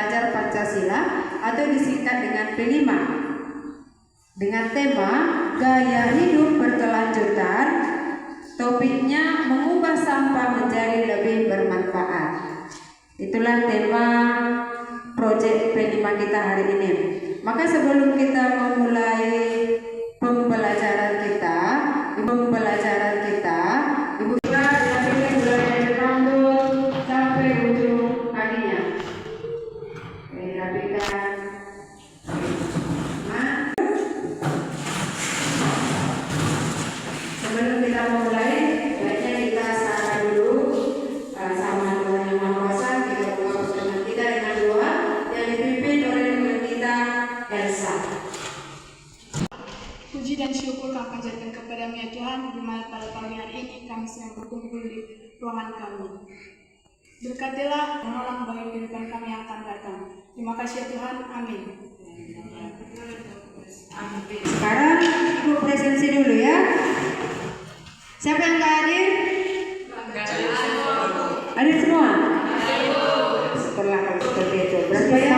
belajar Pancasila atau disingkat dengan P5 dengan tema gaya hidup berkelanjutan. Topiknya mengubah sampah menjadi lebih bermanfaat. Itulah tema proyek P5 kita hari ini. Maka sebelum kita memulai pembelajaran kita, Ibu rapikan mulai dari rambut sampai ujung kakinya. Rapikan. Sebelum kita mulai, baiknya kita sapa dulu sama Tuhan Yang Maha Kuasa. Kita buka pertemuan kita dengan doa yang dipimpin oleh Tuhan kita Elsa. Puji dan syukur kami panjatkan kepada-Mu ya Tuhan, di mana pada pagi hari ini kami sedang berkumpul di ruangan kami. Berkatilah menolong bagi kehidupan kami yang akan datang. Terima kasih ya Tuhan. Amin. Sekarang Ibu presensi dulu ya. Siapa yang nggak hadir? Hadir semua? Syukurlah kalau seperti itu. Supaya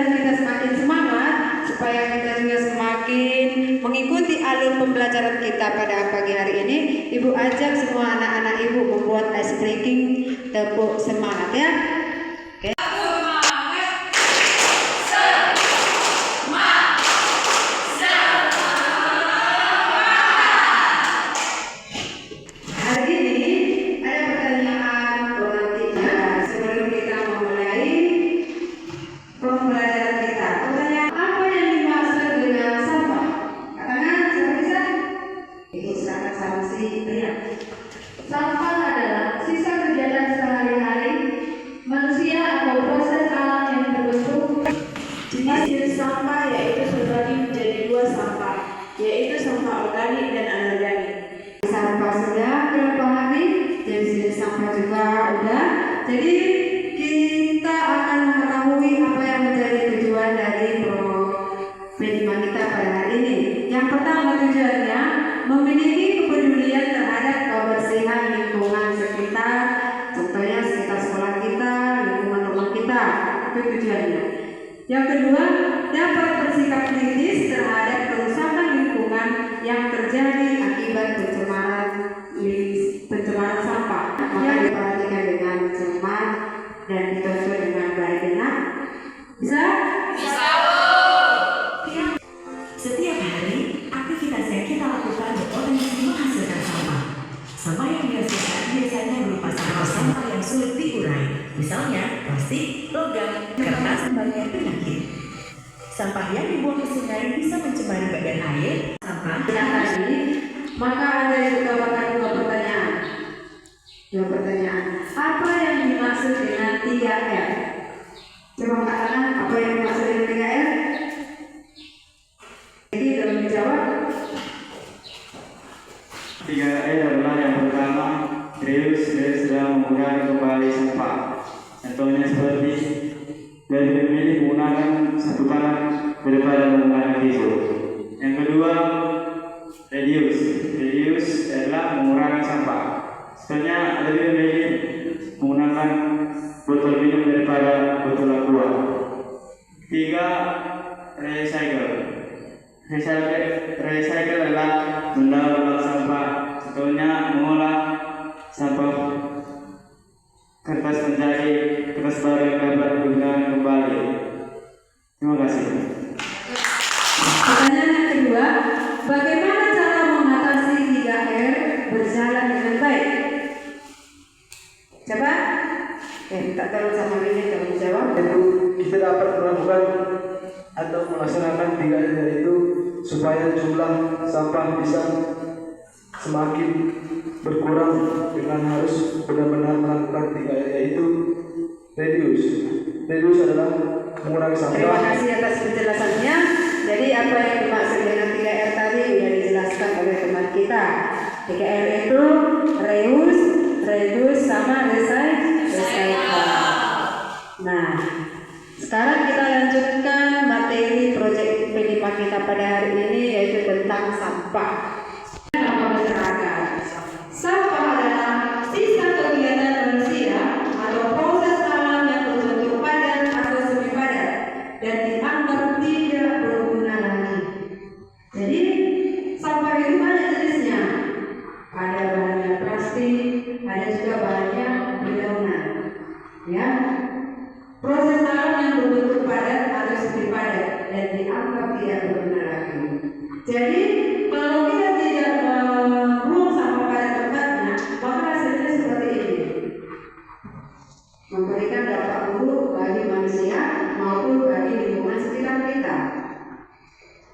kita semakin semangat, supaya kita juga semakin mengikuti alur pembelajaran kita pada pagi hari ini, Ibu ajak semua anak-anak Ibu membuat ice breaking tepuk semangat ya. Oke. Hari ini ada pertanyaan pengantinnya sebelum kita memulai pembelajaran kita. Pertanyaan, apa yang dimaksud dengan sampah? Katakan, siapa bisa? Ibu silakan sama si pria. Sampah adalah sisa kegiatan sehari-hari manusia atau proses alam yang terbentuk. Jenis sampah yaitu terbagi menjadi dua sampah, yaitu sampah organik dan anorganik. Sampah sudah kita pahami, jenis sampah juga udah. Jadi kita akan mengetahui apa yang menjadi tujuan dari P5 kita pada hari ini. Yang pertama tujuannya memiliki kepedulian terhadap kebersihan lingkungan sekitar, contohnya sekitar sekolah kita, lingkungan rumah kita, itu tujuannya. Yang kedua, dapat bersikap kritis terhadap kerusakan lingkungan yang terjadi akibat pencemaran sampah. Maka diperhatikan dengan cermat dan ditonton dengan baik. Bisa? Setiap hari, aktivitas yang kita lakukan berpotensi menghasilkan sampah. Sampah yang dihasilkan biasanya berupa sampah yang sulit diurai, misalnya plastik, logam, kertas, dan banyak penyakit. Sampah yang dibuang ke sungai bisa mencemari badan air, sampah. Tadi, maka ada yang ditawarkan dua pertanyaan. Apa yang dimaksud dengan 3R? Coba katakan apa yang dimaksud dengan 3R? Jadi dalam menjawab 3R adalah yang pertama, reuse dan mengurangi kembali sampah. Contohnya seperti lebih memilih menggunakan satu tangan daripada menggunakan tisu. Yang kedua, reduce adalah mengurangi sampah. Sebenarnya lebih memilih menggunakan botol minum daripada botol aqua. 3, recycle adalah mendaur ulang sampah. Contohnya mengolah sampah kertas menjadi kertas baru yang dapat digunakan kembali. Terima kasih. pertanyaan yang kedua, bagaimana cara mengatasi 3R berjalan dengan baik? Coba, minta tolong sama Rini kalau menjawab. Itu kita dapat melakukan atau melaksanakan 3R yaitu supaya jumlah sampah bisa semakin berkurang dengan harus benar-benar melakukan 3R yaitu reduce adalah mengurangi sampah. Terima kasih atas penjelasannya. Jadi apa yang dimaksud dengan 3R tadi sudah dijelaskan oleh teman kita. 3R itu reduce sama recycle. Nah, sekarang kita lanjutkan materi proyek P5 kita pada hari ini, yaitu tentang sampah. Apa beragam? Sampah adalah sisa kegiatan manusia atau proses alam yang berbentuk padat atau semi padat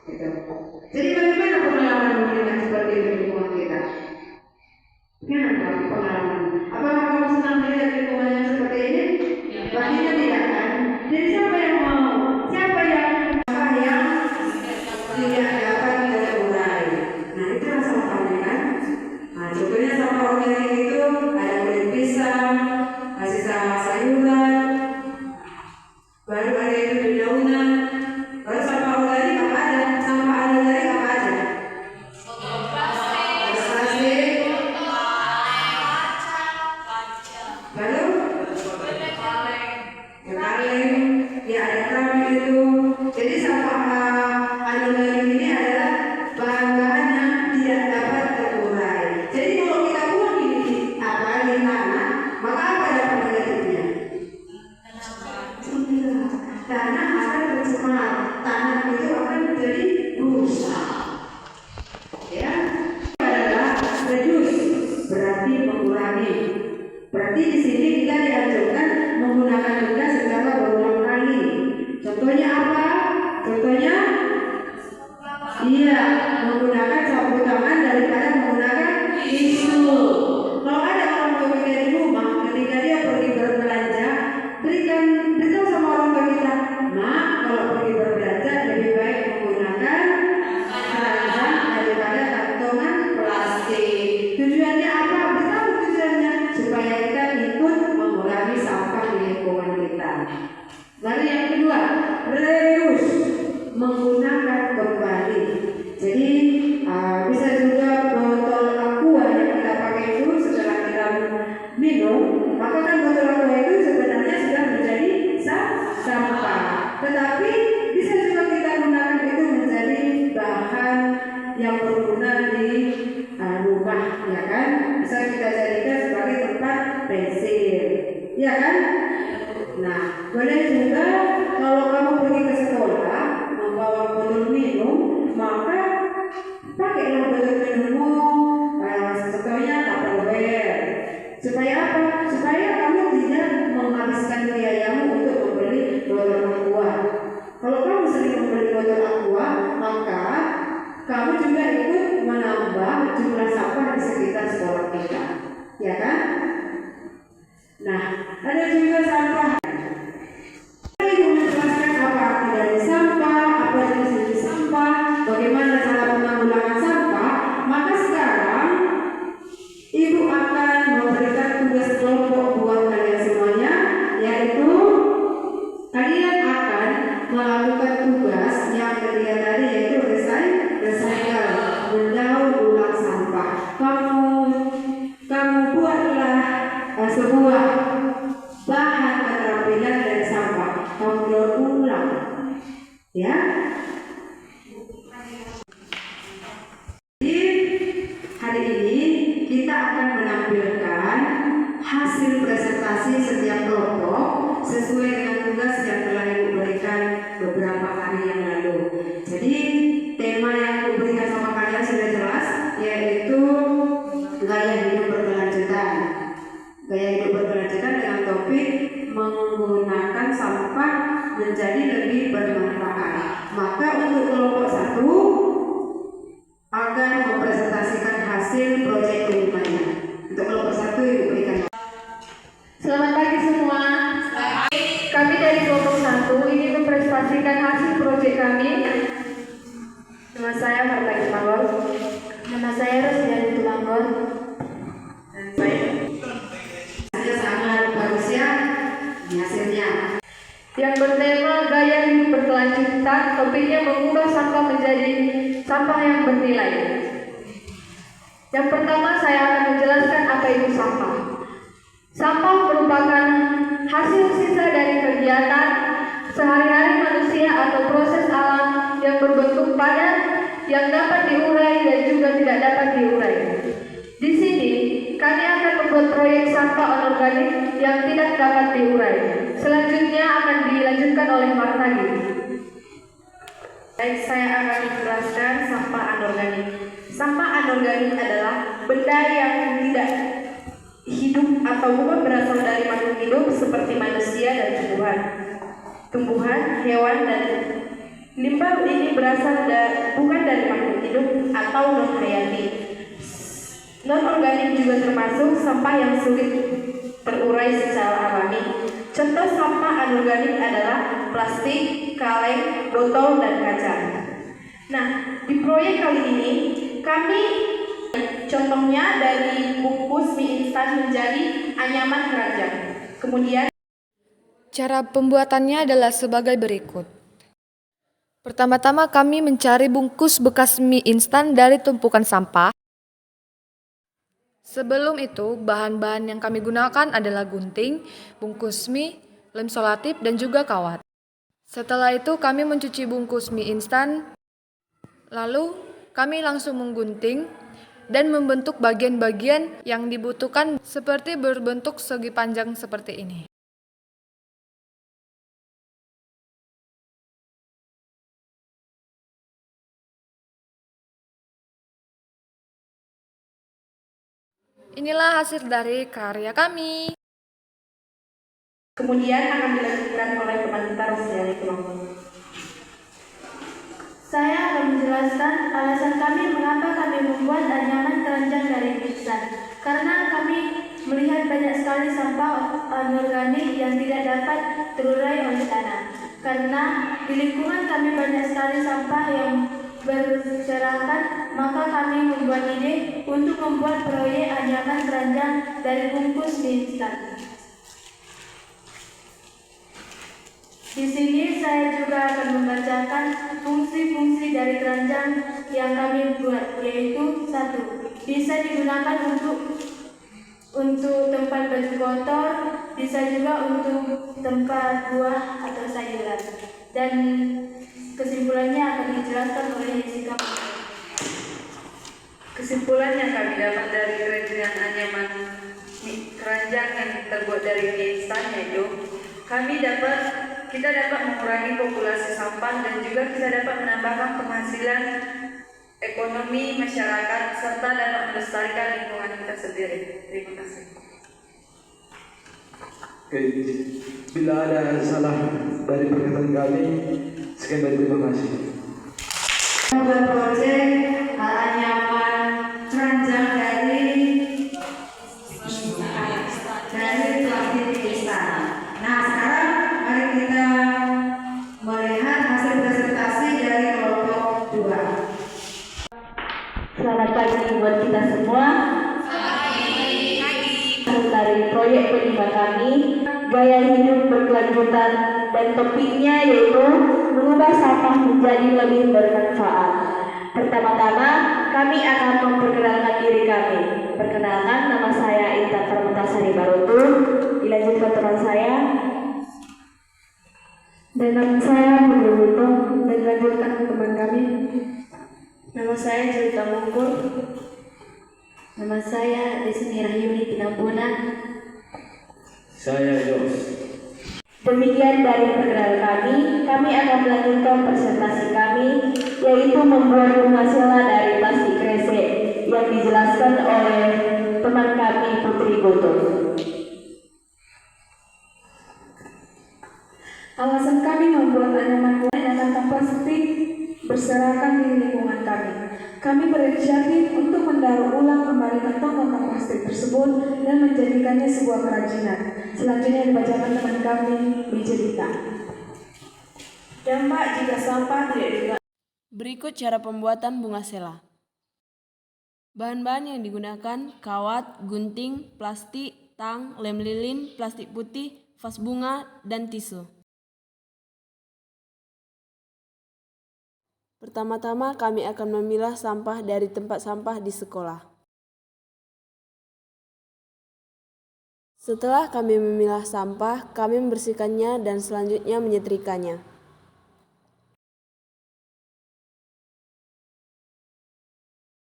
Gitu. Jadi bagaimana pengalaman pemerintah seperti itu di lingkungan kita? Gimana pengalaman? Apakah kamu senang melihat lingkungan yang seperti ini? Pastinya tidak kan? Jadi siapa yang mau? Siapa yang tidak dapat terurai? Nah itu sampahnya kan? Nah contohnya sampah organik itu ada kulit pisang, sisa sayuran, baru ada itu dedaunan. Lalu sampah organik apa ada? Sampah anorganik apa aja? Plastik. Lalu kaleng, ya ada keramik itu. Jadi sampah anorganik ini adalah bahan-bahan yang tidak dapat terurai. Jadi kalau kita buang di tanah, maka apa dapat negatifnya? Tanah akan tercemar, tanah itu akan menjadi rusak. Ya, adalah reduce, berarti mengurangi. Berarti di sini kita dianjurkan menggunakan benda secara berulang kali. Contohnya apa? Contohnya, iya, menggunakan sapu tangan daripada menggunakan tisu. Kalau ada orang tua kita di rumah, ketika dia pergi berbelanja, beritahu sama orang tua kita, Mak, kalau pergi berbelanja lebih baik menggunakan keranjang daripada kantongan plastik. Tujuannya apa? Beritahu tujuannya supaya kita ikut mengurangi sampah di lingkungan kita. Lalu yang kedua, reuse, menggunakan kembali. Jadi bisa juga botol aqua yang kita pakai itu setelah kita minum, maka kan botol aqua itu sebenarnya sudah menjadi sampah. Tetapi bisa juga kita gunakan itu menjadi bahan yang berguna di rumah, ya kan? Bisa kita jadikan sebagai tempat pensil, ya kan? Nah, boleh juga kalau kamu pergi ke sekolah membawa botol minum, maka pakailah botol minummu contohnya Tupperware. Supaya apa? Supaya kamu tidak menghabiskan biayamu untuk membeli botol aqua. Kalau kamu sering membeli botol aqua, maka kamu juga ikut menambah jumlah sampah di sekitar sekolah kita, ya kan? Nah, ada juga sampah. Ibu menjelaskan apa arti dari sampah, apa jenis sampah, bagaimana cara penanggulangan sampah. Maka sekarang Ibu akan memberikan tugas kelompok buat kalian semuanya, yaitu kalian akan melakukan tugas yang ketiga tadi, yaitu recycle, mendaur ulang sampah. Kamu buatlah sebuah bahan keterampilan dari sampah. Kamu daur ulang, ya. Jadi hari ini kita akan menampilkan hasil presentasi setiap kelompok sesuai dengan tugas yang telah Ibu berikan beberapa hari yang lalu. Jadi tema yang Ibu berikan sama kalian sudah jelas, yaitu gaya hidup berkelanjutan. Gaya hidup berkelanjutan dengan topik menggunakan sampah menjadi lebih bermanfaat. Maka untuk kelompok 1 akan mempresentasikan hasil proyek kelimanya. Untuk kelompok 1 Ibu berikan. Selamat pagi semua. Kami dari kelompok 1 ingin mempresentasikan hasil proyek kami. Nama saya Marta Tumangor. Nama saya Rosdiani Tumangor. Dan saya sangat bagus ya hasilnya. Yang bertema gaya hidup berkelanjutan, topiknya mengubah sampah menjadi sampah yang bernilai. Yang pertama saya akan menjelaskan apa itu sampah. Sampah merupakan hasil sisa dari kegiatan sehari-hari manusia atau proses alam yang berbentuk padat, yang dapat diurai dan juga tidak dapat diurai. Di sini kami akan membuat proyek sampah anorganik yang tidak dapat diurai. Selanjutnya akan dilanjutkan oleh Martadi. Baik, saya akan menjelaskan sampah anorganik. Sampah anorganik adalah benda yang tidak hidup atau bukan berasal dari makhluk hidup seperti manusia dan tumbuhan, hewan dan Limbah ini berasal bukan dari makhluk hidup atau non-hayati. Non-organik juga termasuk sampah yang sulit terurai secara alami. Contoh sampah anorganik adalah plastik, kaleng, botol, dan kaca. Nah, di proyek kali ini kami contohnya dari bungkus mie instan menjadi anyaman keranjang. Kemudian cara pembuatannya adalah sebagai berikut. Pertama-tama kami mencari bungkus bekas mie instan dari tumpukan sampah. Sebelum itu, bahan-bahan yang kami gunakan adalah gunting, bungkus mie, lem solatif, dan juga kawat. Setelah itu kami mencuci bungkus mie instan, lalu kami langsung menggunting dan membentuk bagian-bagian yang dibutuhkan seperti berbentuk segi panjang seperti ini. Inilah hasil dari karya kami. kemudian akan dilanjutkan oleh teman kita Rosiani Tulung. Saya akan menjelaskan alasan kami mengapa kami membuat anyaman keranjang dari mie instan. Karena kami melihat banyak sekali sampah anorganik yang tidak dapat terurai oleh tanah. Karena di lingkungan kami banyak sekali sampah yang berserakan, maka kami membuat ide untuk membuat proyek anyaman keranjang dari bungkus mie instan. Di sini saya juga akan membacakan fungsi-fungsi dari keranjang yang kami buat, yaitu 1. Bisa digunakan untuk tempat baju kotor, bisa juga untuk tempat buah atau sayuran. Dan kesimpulannya akan dijelaskan oleh Jessica. Kesimpulan yang kami dapat dari kerajinan anyaman keranjang yang terbuat dari mie instan yaitu kita dapat mengurangi populasi sampah dan juga kita dapat menambahkan penghasilan ekonomi masyarakat serta dapat melestarikan lingkungan kita sendiri. Terima kasih. Oke, bila ada salah dari perkataan kami, sekian dan terima kasih. Membuat proyek anyaman keranjang dari plastik instan. Nah, sekarang mari kita melihat hasil presentasi dari kelompok 2. Selamat pagi buat kita semua. Dari proyek kelima kami, gaya hidup berkelanjutan, dan topiknya yaitu mengubah sampah menjadi lebih bermanfaat. Pertama-tama, kami akan memperkenalkan diri kami. Perkenalkan, nama saya Intan Permatasari Barotu. Dilanjutkan teman saya. Dan nama saya Budi Buto. Dan dilanjutkan teman kami. Nama saya Jelita Mungkur. Nama saya Desmi Rahyuni Pinampunan. Saya Jos. Demikian dari perkenalan kami akan melanjutkan presentasi kami, yaitu membuat bunga sela dari plastik kresek yang dijelaskan oleh teman kami Putri Goto. Alasan kami membuat anyaman plastik berserakan di lingkungan kami. Kami berinisiatif untuk mendaur ulang kembali kantong-kantong plastik tersebut dan menjadikannya sebuah kerajinan. Selanjutnya dibacakan teman kami, Wijelita. Dampak jika sampah tidak digunakan. Berikut cara pembuatan bunga sela. Bahan-bahan yang digunakan: kawat, gunting, plastik, tang, lem lilin, plastik putih, vas bunga, dan tisu. Pertama-tama kami akan memilah sampah dari tempat sampah di sekolah. Setelah kami memilah sampah, kami membersihkannya dan selanjutnya menyetrikanya.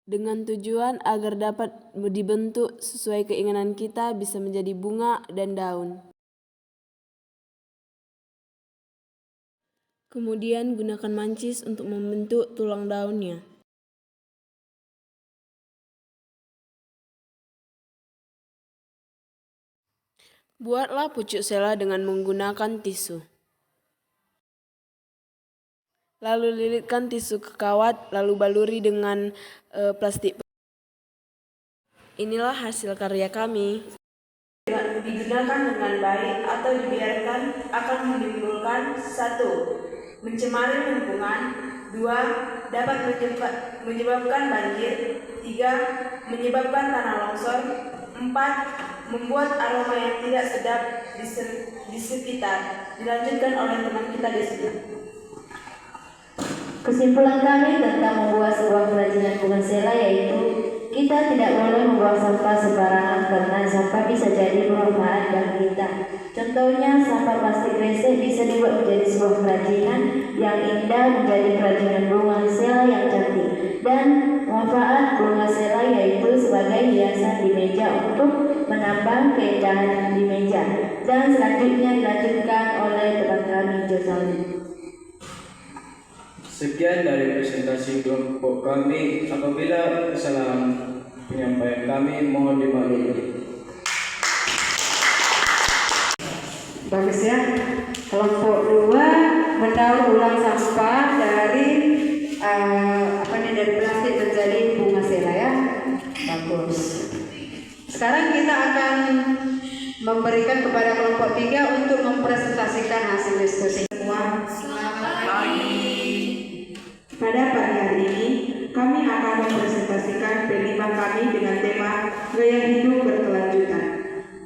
Dengan tujuan agar dapat dibentuk sesuai keinginan kita, bisa menjadi bunga dan daun. Kemudian gunakan mancis untuk membentuk tulang daunnya. Buatlah pucuk sela dengan menggunakan tisu. Lalu lilitkan tisu ke kawat, lalu baluri dengan plastik. Inilah hasil karya kami. Digunakan dengan baik atau dibiarkan akan menimbulkan 1. Mencemari lingkungan, 2. Dapat menyebabkan banjir, 3. Menyebabkan tanah longsor, 4. Membuat aroma yang tidak sedap di sekitar. Dilanjutkan oleh teman kita di sini. Kesimpulan kami tentang membuat sebuah kerajinan bunga sela yaitu kita tidak boleh membuang sampah sembarangan karena sampah bisa jadi bermanfaat bagi kita. Contohnya, sampah plastik kresek bisa dibuat menjadi sebuah kerajinan yang indah, menjadi kerajinan bunga sela yang cantik. Dan manfaat bunga sela yaitu sebagai hiasan di meja untuk menambah keindahan di meja. Dan selanjutnya dilanjutkan oleh teman kami Josalin. Sekian dari presentasi kelompok kami. Apabila kesalahan penyampaian kami, mohon dimaklumi. Bagus ya. Kelompok 2 mendaur ulang sampah dari dari plastik menjadi bunga sela ya. Bagus. Sekarang kita akan memberikan kepada kelompok 3 untuk mempresentasikan hasil diskusi semua. Pada pagi hari ini, kami akan mempresentasikan P5 kami dengan tema Gaya Hidup Berkelanjutan.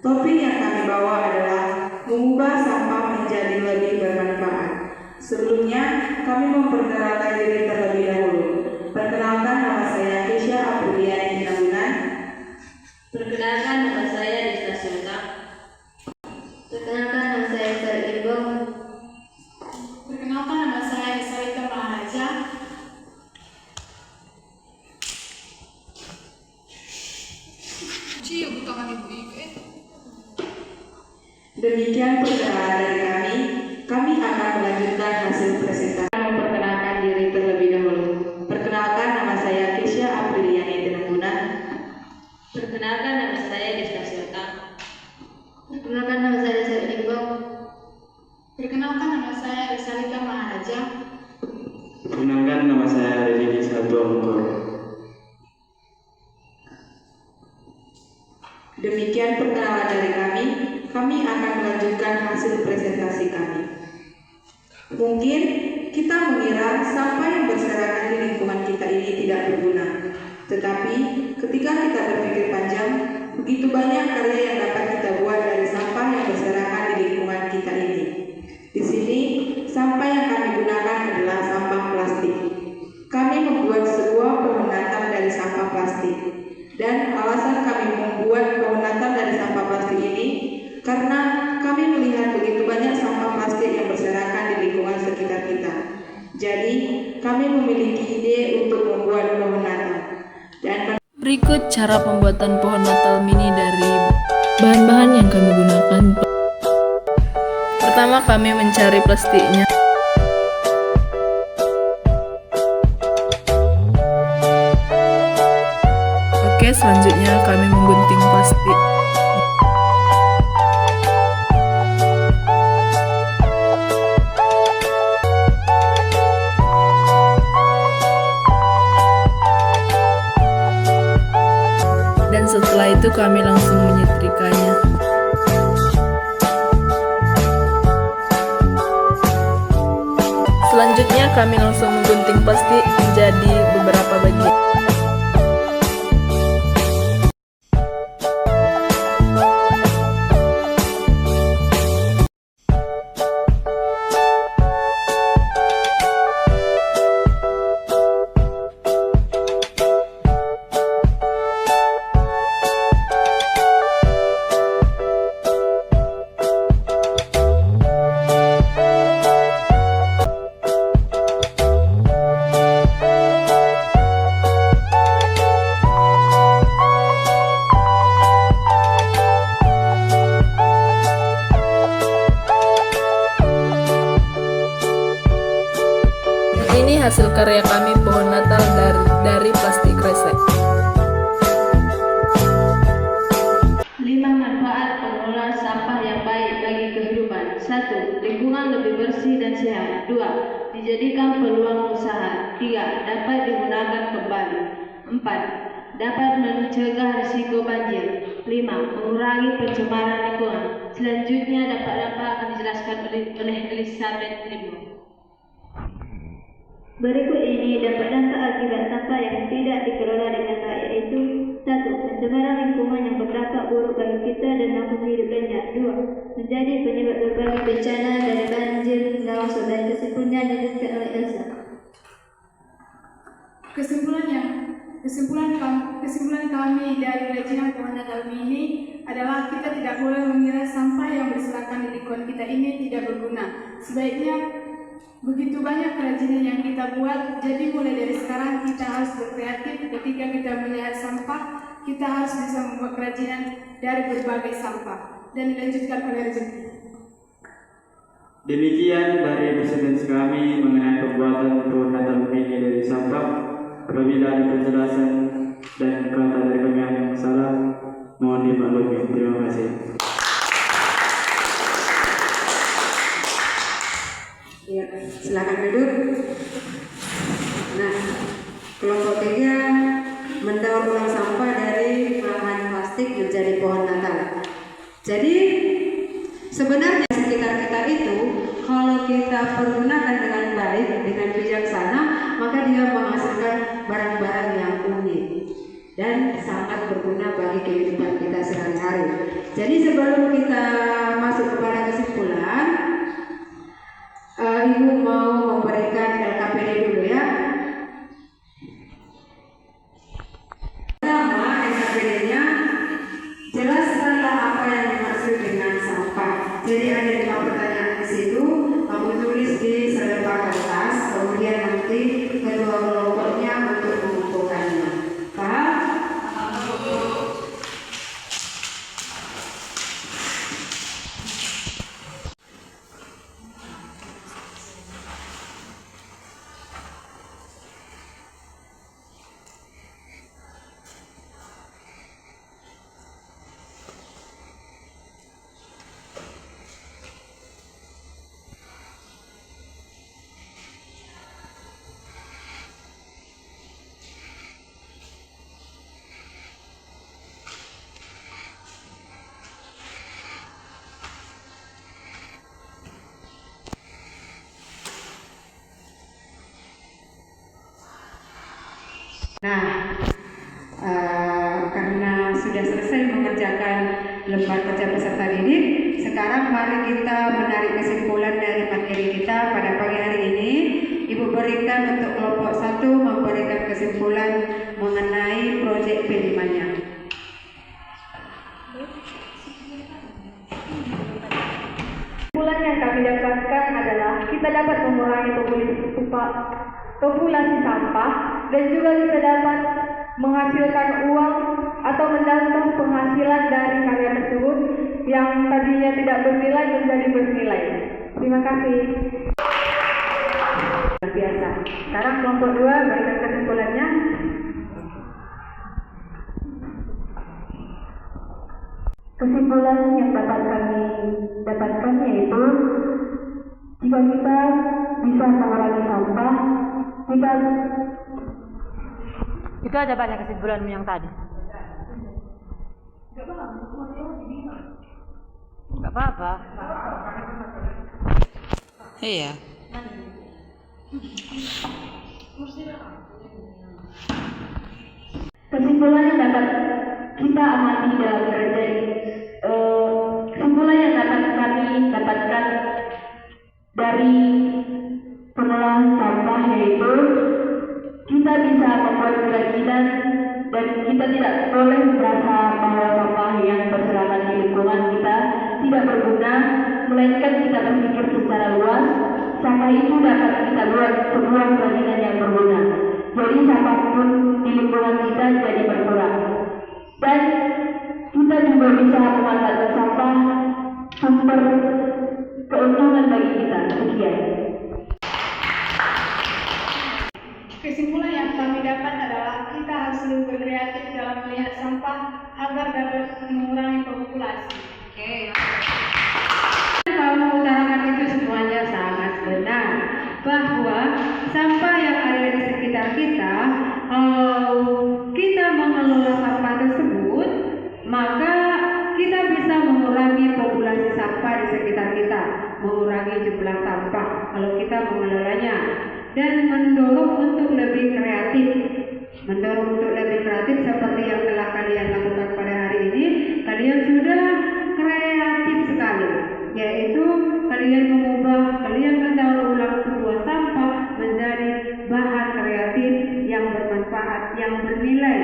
Topik yang kami bawa adalah mengubah sampah menjadi lebih bermanfaat. Sebelumnya, kami memperkenalkan diri terlebih dahulu. Perkenalkan, nama saya Kesha Apriliani Nabunan. Perkenalkan, nama saya Desta Syota. Perkenalkan, nama saya Esther Imbong. Perkenalkan, nama saya Sarita Maharaja. Demikian perkenalan dari kami. Kami akan melanjutkan hasil presentasi. Memperkenalkan diri terlebih dahulu. Perkenalkan, nama saya Kesha Apriliani Nabunan. Perkenalkan, nama saya Desta Syota. Perkenalkan, nama saya Esther Imbong. Perkenalkan, nama saya Sarita Maharaja. Perkenalkan, nama saya Rejeki Satuangkor. Demikian perkenalan dari kami. Kami akan melanjutkan hasil presentasi kami. Mungkin kita mengira sampah yang berserakan di lingkungan kita ini tidak berguna. Tetapi ketika kita berpikir panjang, begitu banyak karya yang dapat kita buat dari sampah yang berserakan di lingkungan kita ini. Di sini, sampah yang kami gunakan adalah sampah plastik. Kami membuat sebuah pemenataan dari sampah plastik. Dan alasan kami membuat pemenataan dari sampah plastik ini karena kami melihat begitu banyak sampah plastik yang berserakan di lingkungan sekitar kita. Jadi, kami memiliki ide untuk membuat pohon Natal. Dan Berikut cara pembuatan pohon Natal mini dari bahan-bahan yang kami gunakan. Pertama, kami mencari plastiknya. Oke, selanjutnya kami menggunting plastik. Dan setelah itu kami langsung menyetrikanya. Selanjutnya kami langsung menggunting plastik menjadi beberapa bagian. Ini hasil karya kami pohon Natal dari plastik kresek. 5 manfaat pengelola sampah yang baik bagi kehidupan. 1. Lingkungan lebih bersih dan sehat. 2. dijadikan peluang usaha. 3. Dapat digunakan kembali. 4. Dapat mencegah risiko banjir. 5. Mengurangi pencemaran lingkungan. Selanjutnya dapat akan dijelaskan oleh Elizabeth Limbo. Berikut ini dampak akibat sampah yang tidak dikelola dengan baik, yaitu 1. Pencemaran lingkungan yang berdampak buruk bagi kita dan makhluk hidup lainnya. 2. Menjadi penyebab berbagai bencana dari banjir hingga longsor. Dan kesimpulannya dilanjutkan oleh Elsa. Kesimpulan kami dari kerajinan pohon Natal ini adalah kita tidak boleh mengira sampah yang berserakan di lingkungan kita ini tidak berguna. Sebaiknya begitu banyak kerajinan yang kita buat, jadi mulai dari sekarang kita harus berkreatif. Ketika kita melihat sampah, kita harus bisa membuat kerajinan dari berbagai sampah. Dan dilanjutkan oleh rezeki. Demikian dari presentasi kami mengenai pembuatan pohon Natal mini dari sampah. Apabila ada penjelasan dan kata dari kami yang salah, mohon dimaklumi. Terima kasih. Ya, silakan duduk. Nah, kelompok 3 mendaur ulang sampah dari bahan plastik menjadi pohon Natal. Jadi sebenarnya sekitar kita itu kalau kita pergunakan dengan baik, dengan bijaksana, maka dia menghasilkan barang-barang yang unik dan sangat berguna bagi kehidupan kita sehari-hari. Jadi sebelum kita masuk kepada kesimpulan, Ibu mau memberikan LKPD dulu ya. Pertama, LKPD-nya jelaskanlah apa yang dimaksud dengan sampah. Jadi ada 5 pertanyaan di situ. Kamu tulis di selembar kertas, kemudian nanti kedua kelompoknya untuk mengumpulkannya. Paham? Nah, karena sudah selesai mengerjakan lembar kerja peserta didik, sekarang mari kita menarik kesimpulan dari materi kita pada pagi hari ini. Ibu berikan untuk kelompok 1 memberikan kesimpulan mengenai proyek P5-nya. Kesimpulan yang kami dapatkan adalah kita dapat mengurangi populasi sampah dan juga kita dapat menghasilkan uang atau menambah penghasilan dari karya tersebut yang tadinya tidak bernilai menjadi bernilai. Terima kasih. Luar biasa. Sekarang kelompok 2 berikan kesimpulannya. Kesimpulan yang dapat kami dapatkan yaitu jika kita bisa mengurangi sampah, kita Itu aja banyak kesimpulanmu yang tadi. Gak apa-apa. Iya. kesimpulan yang dapat kita amati dalam kerja ini, kesimpulan yang dapat kami dapatkan dari pengelolaan sampah yaitu kita bisa membuat kerajinan dan kita tidak boleh merasa bahwa sampah yang berserakan di lingkungan kita tidak berguna, melainkan kita berpikir secara luas. Sampah itu dapat kita buat sebuah kerajinan yang berguna. Jadi sampah pun di lingkungan kita jadi berkurang. Dan kita juga bisa memanfaatkan sampah sumber keuntungan bagi kita. Sekian. Kesimpulan yang kami dapat adalah kita harus selalu berkreatif dalam melihat sampah agar dapat mengurangi populasi. Kamu utarakan itu semuanya sangat benar, bahwa maka kita bisa mengurangi populasi sampah di sekitar kita, mengurangi jumlah sampah kalau kita mengelolanya, dan mendorong untuk lebih kreatif. Mendorong untuk lebih kreatif seperti yang telah kalian lakukan pada hari ini. Kalian sudah kreatif sekali, yaitu kalian mendaur ulang sebuah sampah menjadi bahan kreatif yang bermanfaat, yang bernilai.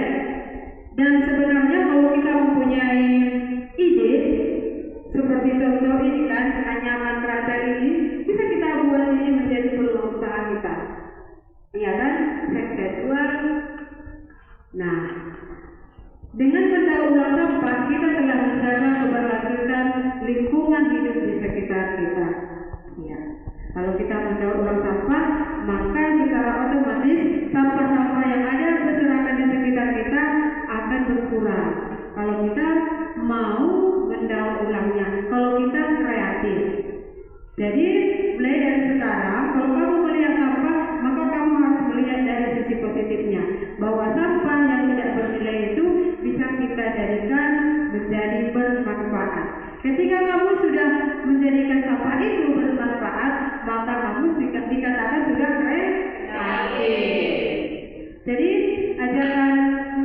Dan sebenarnya kalau kita mempunyai ide seperti contoh ini kan, anyaman keranjang ini bisa kita buat ini menjadi peluang usaha kita, iya kan? Sukses jual. Nah, dengan mendaur ulang sampah kita telah menjaga keberlangsungan lingkungan hidup di sekitar kita. Ya. Kalau kita mendaur ulang sampah, maka secara otomatis sampah-sampah yang ada berserakan di sekitar kita akan berkurang. Kalau kita mau mendaur ulangnya, kalau kita kreatif. Jadi mulai dari sekarang, kalau kamu melihat sampah, maka kamu harus melihat dari sisi positifnya, bahwa sampah yang tidak bernilai itu bisa kita jadikan menjadi bermanfaat. Ketika kamu sudah menjadikan sampah itu bermanfaat, maka kamu dikatakan sudah kreatif. Jadi ajarkan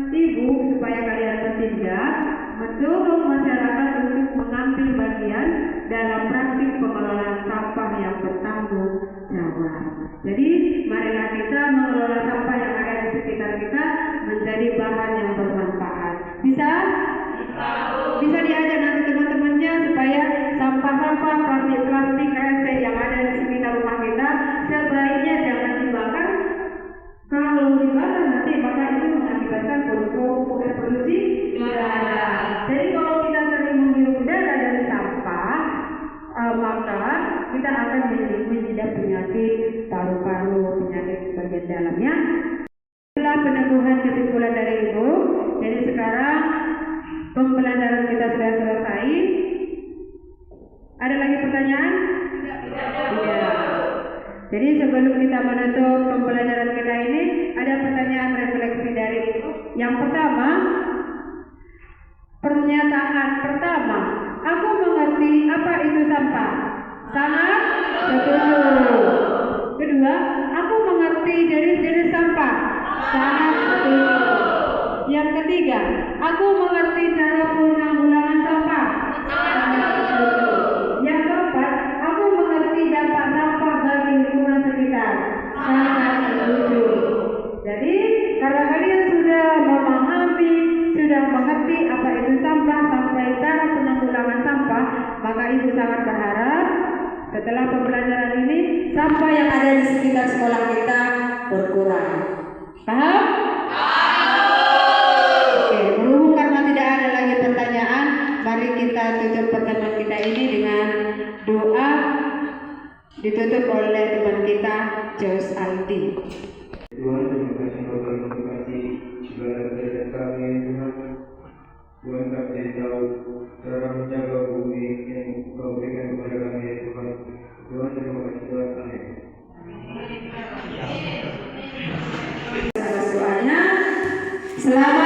ibu supaya kalian bertindak, mendorong masyarakat untuk mengambil bagian dalam praktik pengelolaan sampah yang bertanggung jawab. Jadi marilah kita mengelola sampah yang ada di sekitar kita menjadi bahan yang bermanfaat. Bisa? Bisa diajak nanti teman-temannya supaya sampah-sampah plastik resek yang ada di sekitar rumah kita sebaiknya jangan dibakar. Kalau dibakar nanti maka itu mengakibatkan polusi udara. Jadi kalau kita sering menghirup udara dari sampah, maka kita akan mengidap penyakit paru-paru, penyakit bagian dalamnya. Setelah peneguhan kesimpulan dari Ibu, jadi sekarang pembelajaran kita sudah selesai. Ada lagi pertanyaan? Tidak. Jadi sebelum kita menutup pembelajaran kita ini, ada pertanyaan refleksi dari Ibu. Yang pertama, pernyataan pertama, aku mengerti apa itu sampah. Sangat setuju. Kedua, aku mengerti jenis-jenis sampah. Sangat setuju. Yang ketiga, aku mengerti cara penanggulangan sampah. Sangat setuju. Yang keempat, aku mengerti dampak sampah bagi lingkungan sekitar. Sangat setuju. Jadi, karena kalian sudah memahami, sudah mengerti apa itu sampah sampai cara penanggulangan sampah, maka Ibu sangat berharap setelah pembelajaran ini sampah yang ada di sekitar sekolah kita berkurang. Paham? Oke, berhubung karena tidak ada lagi pertanyaan, mari kita tutup pertemuan kita ini dengan doa ditutup oleh teman kita Jos Aldi. Tuhan, terima kasih Engkau telah memberkati segala kerjaan kami, Tuhan. Tuhan, kami tahu cara menjaga bumi yang Engkau berikan kepada kami, ya Tuhan. Tuhan, terima kasih Tuhan. Amin. Doanya, selamat